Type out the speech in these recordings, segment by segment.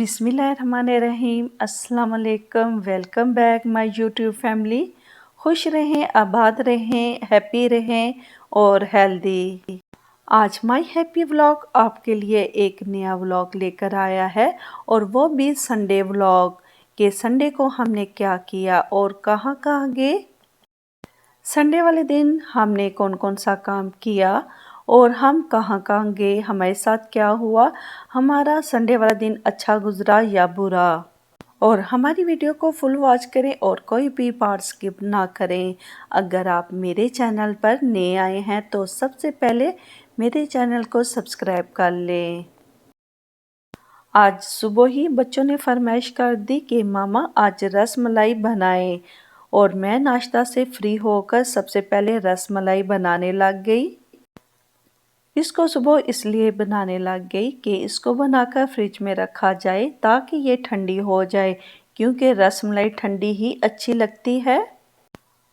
बिस्मिल्लाहिर्रहमानिर्रहीम। अस्सलाम वालेकुम। Welcome back my YouTube family. खुश रहें, आबाद रहें, हैप्पी रहें और हेल्दी। आज माय हैप्पी व्लॉग आपके लिए एक नया व्लॉग लेकर आया है और वो भी संडे व्लॉग के संडे को हमने क्या किया और कहाँ कहाँ गए। संडे वाले दिन हमने कौन कौन सा काम किया और हम कहाँ कहाँ गए, हमारे साथ क्या हुआ, हमारा संडे वाला दिन अच्छा गुजरा या बुरा। और हमारी वीडियो को फुल वॉच करें और कोई भी पार्ट स्किप ना करें। अगर आप मेरे चैनल पर नए आए हैं तो सबसे पहले मेरे चैनल को सब्सक्राइब कर लें। आज सुबह ही बच्चों ने फरमाइश कर दी कि मामा आज रस मलाई बनाएं और मैं नाश्ता से फ्री होकर सबसे पहले रस मलाई बनाने लग गई। इसको सुबह इसलिए बनाने लग गई कि इसको बनाकर फ्रिज में रखा जाए ताकि ये ठंडी हो जाए, क्योंकि रसमलाई ठंडी ही अच्छी लगती है।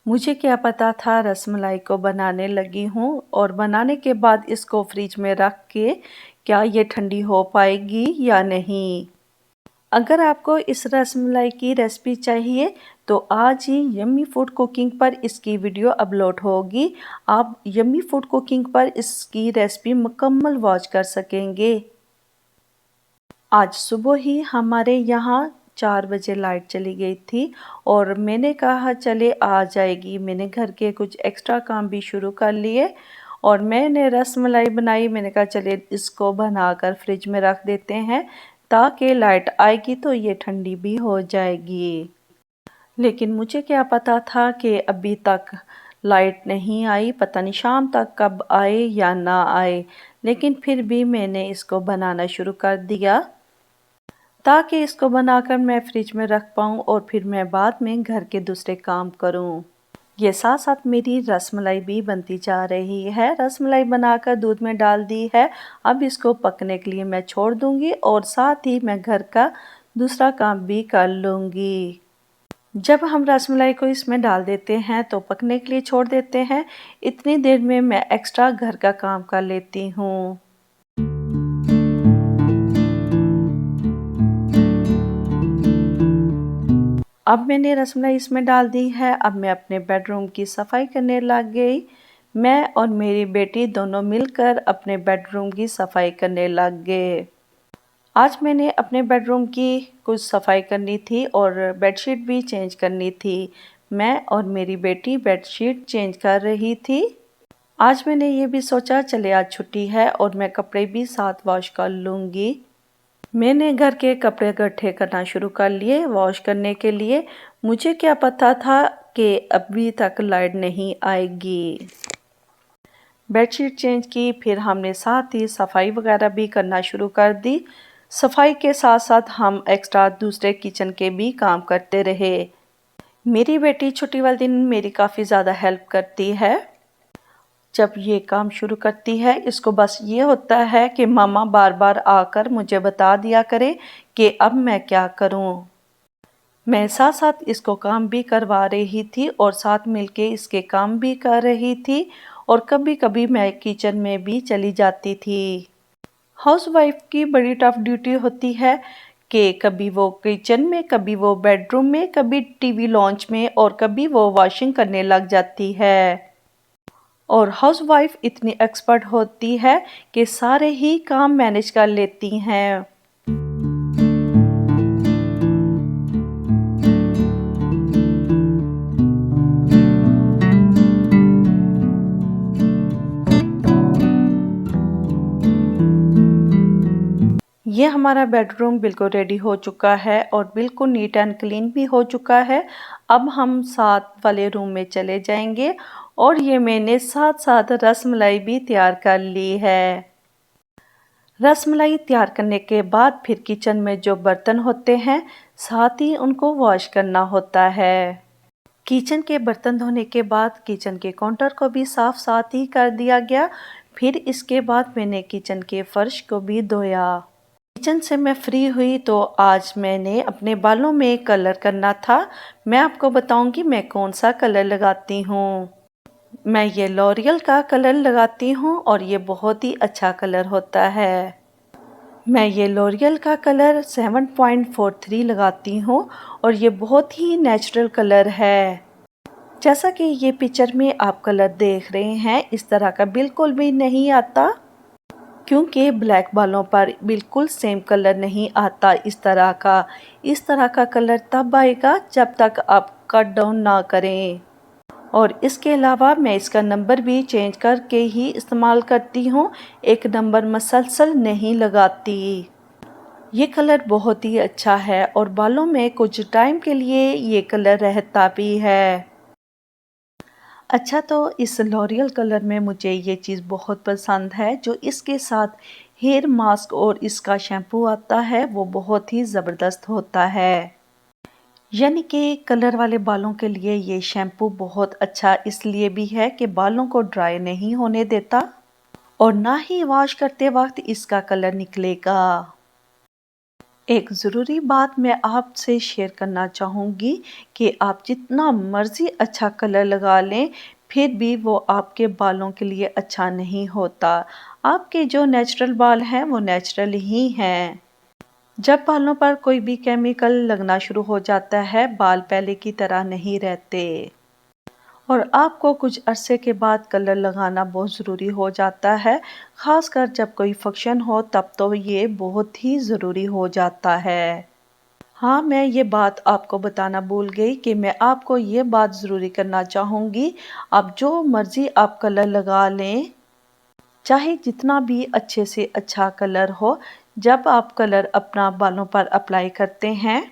मुझे क्या पता था रसमलाई को बनाने लगी हूँ और बनाने के बाद इसको फ्रिज में रख के क्या ये ठंडी हो पाएगी या नहीं। अगर आपको इस रसमलाई की रेसिपी चाहिए तो आज ही यम्मी फूड कुकिंग पर इसकी वीडियो अपलोड होगी। आप यम्मी फूड कुकिंग पर इसकी रेसिपी मुकम्मल वॉच कर सकेंगे। आज सुबह ही हमारे यहाँ 4 बजे लाइट चली गई थी और मैंने कहा चले आ जाएगी। मैंने घर के कुछ एक्स्ट्रा काम भी शुरू कर लिए और मैंने रसमलाई बनाई। मैंने कहा चले इसको बनाकर फ्रिज में रख देते हैं ताकि लाइट आएगी तो ये ठंडी भी हो जाएगी। लेकिन मुझे क्या पता था कि अभी तक लाइट नहीं आई, पता नहीं शाम तक कब आए या ना आए। लेकिन फिर भी मैंने इसको बनाना शुरू कर दिया ताकि इसको बनाकर मैं फ्रिज में रख पाऊँ और फिर मैं बाद में घर के दूसरे काम करूँ। ये साथ साथ मेरी रसमलाई भी बनती जा रही है। रसमलाई बनाकर दूध में डाल दी है। अब इसको पकने के लिए मैं छोड़ दूंगी और साथ ही मैं घर का दूसरा काम भी कर लूँगी। जब हम रसमलाई को इसमें डाल देते हैं तो पकने के लिए छोड़ देते हैं। इतनी देर में मैं एक्स्ट्रा घर का काम कर लेती हूँ। अब मैंने रसमलाई इसमें डाल दी है। अब मैं अपने बेडरूम की सफाई करने लग गई। मैं और मेरी बेटी दोनों मिलकर अपने बेडरूम की सफाई करने लग गए। आज मैंने अपने बेडरूम की कुछ सफाई करनी थी और बेडशीट भी चेंज करनी थी। मैं और मेरी बेटी बेडशीट चेंज कर रही थी। आज मैंने ये भी सोचा चले आज छुट्टी है और मैं कपड़े भी साथ वॉश कर लूँगी। मैंने घर के कपड़े इकट्ठे करना शुरू कर लिए वॉश करने के लिए। मुझे क्या पता था कि अभी तक लाइट नहीं आएगी। बेडशीट चेंज की, फिर हमने साथ ही सफाई वगैरह भी करना शुरू कर दी। सफाई के साथ साथ हम एक्स्ट्रा दूसरे किचन के भी काम करते रहे। मेरी बेटी छुट्टी वाले दिन मेरी काफ़ी ज़्यादा हेल्प करती है। जब ये काम शुरू करती है इसको बस ये होता है कि मामा बार बार आकर मुझे बता दिया करे कि अब मैं क्या करूं। मैं साथ साथ इसको काम भी करवा रही थी और साथ मिलके इसके काम भी कर रही थी और कभी कभी मैं किचन में भी चली जाती थी। हाउसवाइफ की बड़ी टफ ड्यूटी होती है कि कभी वो किचन में, कभी वो बेडरूम में, कभी टीवी लॉन्च में और कभी वो वॉशिंग करने लग जाती है। और हाउसवाइफ इतनी एक्सपर्ट होती है कि सारे ही काम मैनेज कर लेती हैं। ये हमारा बेडरूम बिल्कुल रेडी हो चुका है और बिल्कुल नीट एंड क्लीन भी हो चुका है। अब हम साथ वाले रूम में चले जाएंगे और ये मैंने साथ साथ रसमलाई भी तैयार कर ली है। रसमलाई तैयार करने के बाद फिर किचन में जो बर्तन होते हैं साथ ही उनको वॉश करना होता है। किचन के बर्तन धोने के बाद किचन के काउंटर को भी साफ साथ ही कर दिया गया। फिर इसके बाद मैंने किचन के फर्श को भी धोया। किचन से मैं फ्री हुई तो आज मैंने अपने बालों में कलर करना था। मैं आपको बताऊंगी मैं कौन सा कलर लगाती हूँ। मैं ये लॉरियल का कलर लगाती हूँ और ये बहुत ही अच्छा कलर होता है। मैं ये लॉरियल का कलर 7.43 लगाती हूँ और ये बहुत ही नेचुरल कलर है। जैसा कि ये पिक्चर में आप कलर देख रहे हैं, इस तरह का बिल्कुल भी नहीं आता, क्योंकि ब्लैक बालों पर बिल्कुल सेम कलर नहीं आता इस तरह का। इस तरह का कलर तब आएगा जब तक आप कट डाउन ना करें। और इसके अलावा मैं इसका नंबर भी चेंज करके ही इस्तेमाल करती हूँ, एक नंबर मसलसल नहीं लगाती। ये कलर बहुत ही अच्छा है और बालों में कुछ टाइम के लिए ये कलर रहता भी है। अच्छा, तो इस लॉरियल कलर में मुझे ये चीज़ बहुत पसंद है, जो इसके साथ हेयर मास्क और इसका शैम्पू आता है वो बहुत ही ज़बरदस्त होता है। यानी कि कलर वाले बालों के लिए ये शैम्पू बहुत अच्छा इसलिए भी है कि बालों को ड्राई नहीं होने देता और ना ही वॉश करते वक्त इसका कलर निकलेगा। एक ज़रूरी बात मैं आपसे शेयर करना चाहूँगी कि आप जितना मर्ज़ी अच्छा कलर लगा लें, फिर भी वो आपके बालों के लिए अच्छा नहीं होता। आपके जो नेचुरल बाल हैं वो नेचुरल ही हैं। जब बालों पर कोई भी केमिकल लगना शुरू हो जाता है, बाल पहले की तरह नहीं रहते और आपको कुछ अरसे के बाद कलर लगाना बहुत ज़रूरी हो जाता है। ख़ासकर जब कोई फंक्शन हो तब तो ये बहुत ही ज़रूरी हो जाता है। हाँ, मैं ये बात आपको बताना भूल गई कि मैं आपको ये बात ज़रूरी करना चाहूँगी, आप जो मर्ज़ी आप कलर लगा लें, चाहे जितना भी अच्छे से अच्छा कलर हो, जब आप कलर अपना बालों पर अप्लाई करते हैं,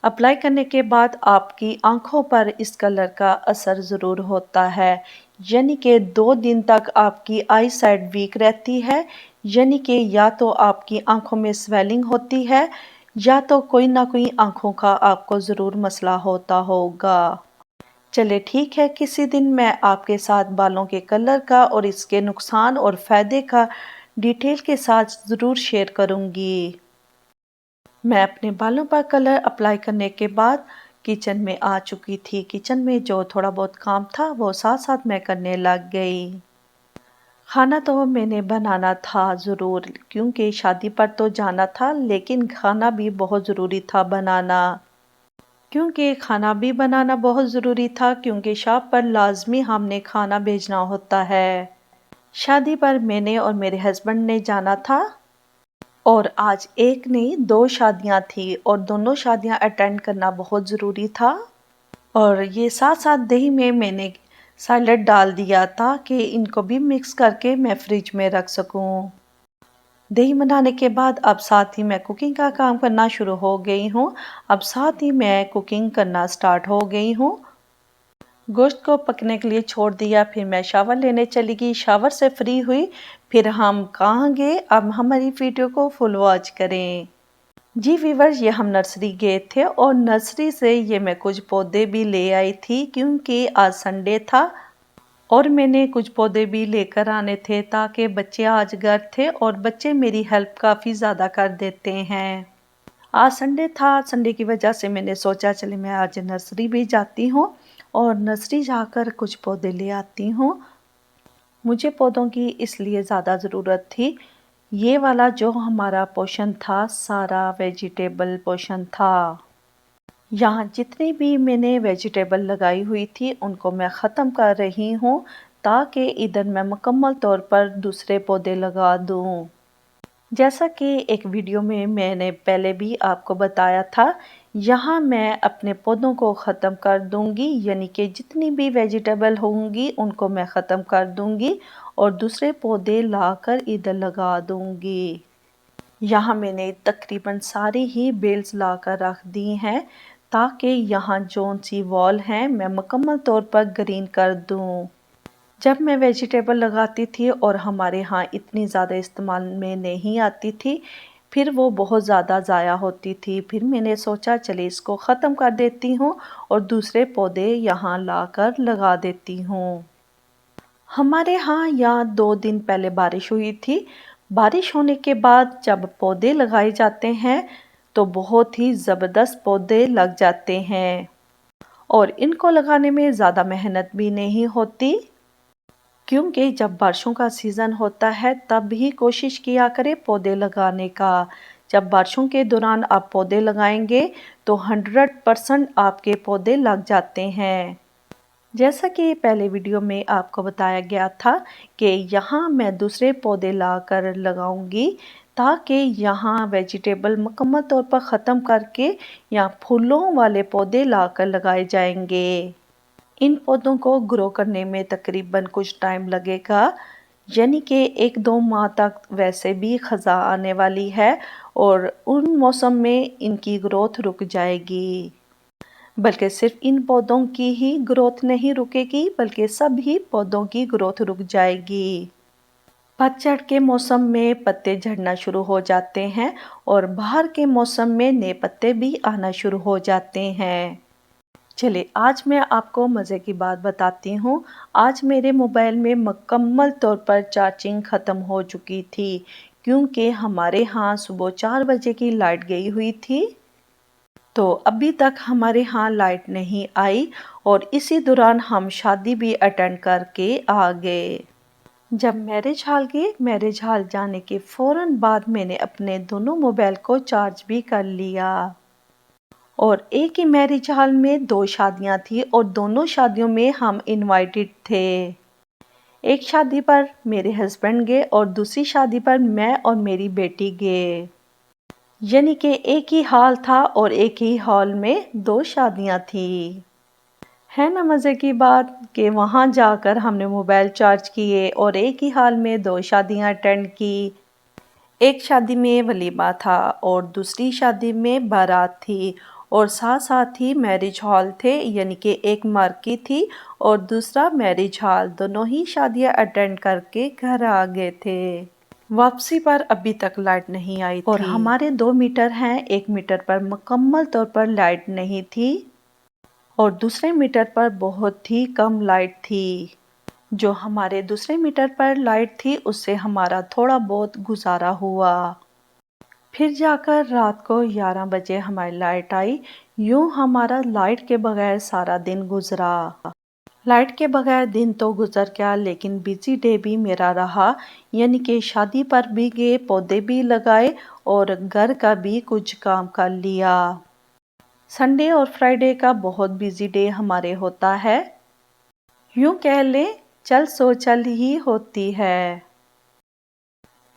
अप्लाई करने के बाद आपकी आँखों पर इस कलर का असर ज़रूर होता है। यानी कि 2 दिन तक आपकी आई साइट वीक रहती है, यानी कि या तो आपकी आँखों में स्वेलिंग होती है या तो कोई ना कोई आँखों का आपको ज़रूर मसला होता होगा। चलिए ठीक है, किसी दिन मैं आपके साथ बालों के कलर का और इसके नुकसान और फ़ायदे का डिटेल के साथ ज़रूर शेयर करूँगी। मैं अपने बालों पर कलर अप्लाई करने के बाद किचन में आ चुकी थी। किचन में जो थोड़ा बहुत काम था वो साथ-साथ मैं करने लग गई। खाना तो मैंने बनाना था ज़रूर, क्योंकि शादी पर तो जाना था, लेकिन खाना भी बहुत ज़रूरी था बनाना। क्योंकि खाना भी बनाना बहुत ज़रूरी था, क्योंकि शॉप पर लाज़मी हमने खाना भेजना होता है। शादी पर मैंने और मेरे हस्बैंड ने जाना था और आज एक नहीं 2 शादियाँ थी और दोनों शादियाँ अटेंड करना बहुत ज़रूरी था। और ये साथ-साथ दही में मैंने सैलेड डाल दिया ताकि इनको भी मिक्स करके मैं फ्रिज में रख सकूँ। दही बनाने के बाद अब साथ ही मैं कुकिंग का काम करना शुरू हो गई हूँ। अब साथ ही मैं कुकिंग करना स्टार्ट हो गई हूँ। गोश्त को पकने के लिए छोड़ दिया, फिर मैं शावर लेने चली गई, शावर से फ्री हुई, फिर हम कहाँ गए, अब हमारी वीडियो को फुल वॉच करें। जी व्यूअर्स, ये हम नर्सरी गए थे और नर्सरी से ये मैं कुछ पौधे भी ले आई थी, क्योंकि आज संडे था और मैंने कुछ पौधे भी लेकर आने थे ताकि बच्चे आज घर थे और बच्चे मेरी हेल्प काफ़ी ज़्यादा कर देते हैं। आज संडे था, संडे की वजह से मैंने सोचा चले मैं आज नर्सरी भी जाती हूँ और नर्सरी जाकर कुछ पौधे ले आती हूँ। मुझे पौधों की इसलिए ज़्यादा ज़रूरत थी, ये वाला जो हमारा पोर्शन था सारा वेजिटेबल पोर्शन था। यहाँ जितनी भी मैंने वेजिटेबल लगाई हुई थी उनको मैं ख़त्म कर रही हूँ ताकि इधर मैं मुकम्मल तौर पर दूसरे पौधे लगा दूँ। जैसा कि एक वीडियो में मैंने पहले भी आपको बताया था, यहाँ मैं अपने पौधों को ख़त्म कर दूँगी, यानी कि जितनी भी वेजिटेबल होंगी उनको मैं ख़त्म कर दूँगी और दूसरे पौधे लाकर इधर लगा दूँगी। यहाँ मैंने तकरीबन सारी ही बेल्स लाकर रख दी हैं ताकि यहाँ जोन सी वॉल हैं मैं मुकम्मल तौर पर ग्रीन कर दूँ। जब मैं वेजिटेबल लगाती थी और हमारे यहाँ इतनी ज़्यादा इस्तेमाल में नहीं आती थी, फिर वो बहुत ज़्यादा ज़ाया होती थी। फिर मैंने सोचा चलिए इसको ख़त्म कर देती हूँ और दूसरे पौधे यहाँ लाकर लगा देती हूँ। हमारे यहाँ 2 दिन पहले बारिश हुई थी। बारिश होने के बाद जब पौधे लगाए जाते हैं तो बहुत ही ज़बरदस्त पौधे लग जाते हैं और इनको लगाने में ज़्यादा मेहनत भी नहीं होती। क्योंकि जब बारिशों का सीज़न होता है तब ही कोशिश किया करें पौधे लगाने का। जब बारिशों के दौरान आप पौधे लगाएंगे तो 100% आपके पौधे लग जाते हैं। जैसा कि पहले वीडियो में आपको बताया गया था कि यहाँ मैं दूसरे पौधे लाकर लगाऊंगी ताकि यहाँ वेजिटेबल मुकम्मल तौर पर ख़त्म करके यहाँ फूलों वाले पौधे लाकर लगाए जाएंगे। इन पौधों को ग्रो करने में तकरीबन कुछ टाइम लगेगा, यानी कि 1-2 माह तक वैसे भी ख़ज़ा आने वाली है और उन मौसम में इनकी ग्रोथ रुक जाएगी। बल्कि सिर्फ इन पौधों की ही ग्रोथ नहीं रुकेगी बल्कि सभी पौधों की ग्रोथ रुक जाएगी। पतझड़ के मौसम में पत्ते झड़ना शुरू हो जाते हैं और बाहर के मौसम में नए पत्ते भी आना शुरू हो जाते हैं। चलिए आज मैं आपको मज़े की बात बताती हूँ। आज मेरे मोबाइल में मुकम्मल तौर पर चार्जिंग ख़त्म हो चुकी थी क्योंकि हमारे यहाँ सुबह 4 बजे की लाइट गई हुई थी, तो अभी तक हमारे यहाँ लाइट नहीं आई और इसी दौरान हम शादी भी अटेंड करके आ गए। जब मैरिज हॉल गए, मैरिज हॉल जाने के फ़ौरन बाद मैंने अपने दोनों मोबाइल को चार्ज भी कर लिया। और एक ही मैरिज हॉल में 2 शादियां थी और दोनों शादियों में हम इनवाइटेड थे। एक शादी पर मेरे हस्बैंड गए और दूसरी शादी पर मैं और मेरी बेटी गए, यानी कि एक ही हॉल था और एक ही हॉल में 2 शादियां थी। है ना मज़े की बात कि वहाँ जाकर हमने मोबाइल चार्ज किए और एक ही हॉल में 2 शादियां अटेंड की। एक शादी में वलीमा था और दूसरी शादी में बारात थी और साथ साथ ही मैरिज हॉल थे, यानी कि एक मार्की थी और दूसरा मैरिज हॉल। दोनों ही शादियां अटेंड करके घर आ गए थे। वापसी पर अभी तक लाइट नहीं आई थी और हमारे 2 मीटर हैं, 1 मीटर पर मुकम्मल तौर पर लाइट नहीं थी और दूसरे मीटर पर बहुत ही कम लाइट थी। जो हमारे दूसरे मीटर पर लाइट थी उससे हमारा थोड़ा बहुत गुजारा हुआ। फिर जाकर रात को 11 बजे हमारी लाइट आई। यूँ हमारा लाइट के बगैर सारा दिन गुजरा। लाइट के बगैर दिन तो गुजर गया लेकिन बिजी डे भी मेरा रहा, यानी कि शादी पर भी गए, पौधे भी लगाए और घर का भी कुछ काम कर लिया। संडे और फ्राइडे का बहुत बिजी डे हमारे होता है, यूँ कह लें चल सो चल ही होती है।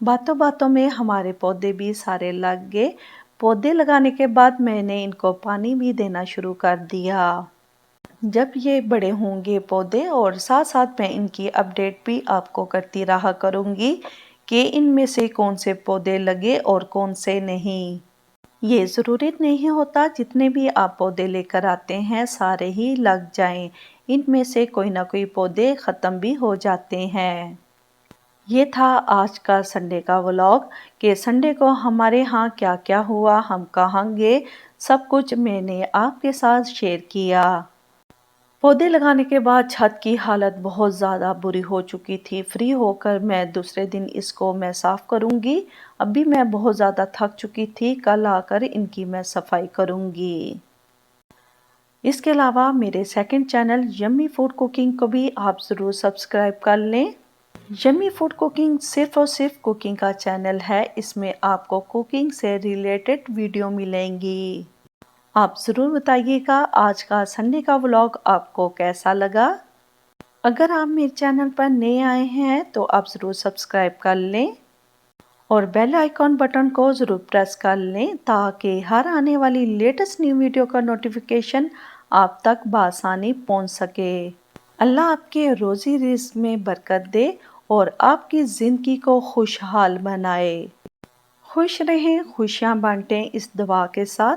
बातों बातों में हमारे पौधे भी सारे लग गए। पौधे लगाने के बाद मैंने इनको पानी भी देना शुरू कर दिया। जब ये बड़े होंगे पौधे और साथ साथ मैं इनकी अपडेट भी आपको करती रहा करूँगी कि इनमें से कौन से पौधे लगे और कौन से नहीं। ये ज़रूरी नहीं होता जितने भी आप पौधे लेकर आते हैं सारे ही लग जाएं, इनमें से कोई ना कोई पौधे ख़त्म भी हो जाते हैं। ये था आज का संडे का व्लॉग कि संडे को हमारे यहाँ क्या क्या हुआ, हम कहाँ गए, सब कुछ मैंने आपके साथ शेयर किया। पौधे लगाने के बाद छत की हालत बहुत ज़्यादा बुरी हो चुकी थी। फ्री होकर मैं दूसरे दिन इसको मैं साफ़ करूँगी। अभी मैं बहुत ज़्यादा थक चुकी थी, कल आकर इनकी मैं सफाई करूँगी। इसके अलावा मेरे second channel yummy food cooking को भी आप ज़रूर सब्सक्राइब कर लें। यम्मी फूड कुकिंग सिर्फ़ और सिर्फ कुकिंग का चैनल है, इसमें आपको कुकिंग से रिलेटेड वीडियो मिलेंगी। आप ज़रूर बताइएगा आज का संडे का व्लॉग आपको कैसा लगा। अगर आप मेरे चैनल पर नए आए हैं तो आप ज़रूर सब्सक्राइब कर लें और बेल आइकॉन बटन को ज़रूर प्रेस कर लें ताकि हर आने वाली लेटेस्ट न्यू वीडियो का नोटिफिकेशन आप तक बआसानी पहुंच सके। अल्लाह आपके रोज़ी रिज़्क में बरकत दे और आपकी ज़िंदगी को खुशहाल बनाए। खुश रहें, खुशियाँ बांटें, इस दुआ के साथ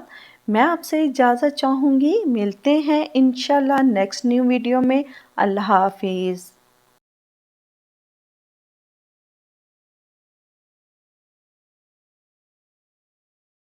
मैं आपसे इजाज़त चाहूँगी। मिलते हैं इंशाल्लाह नेक्स्ट न्यू वीडियो में। अल्लाह हाफिज़।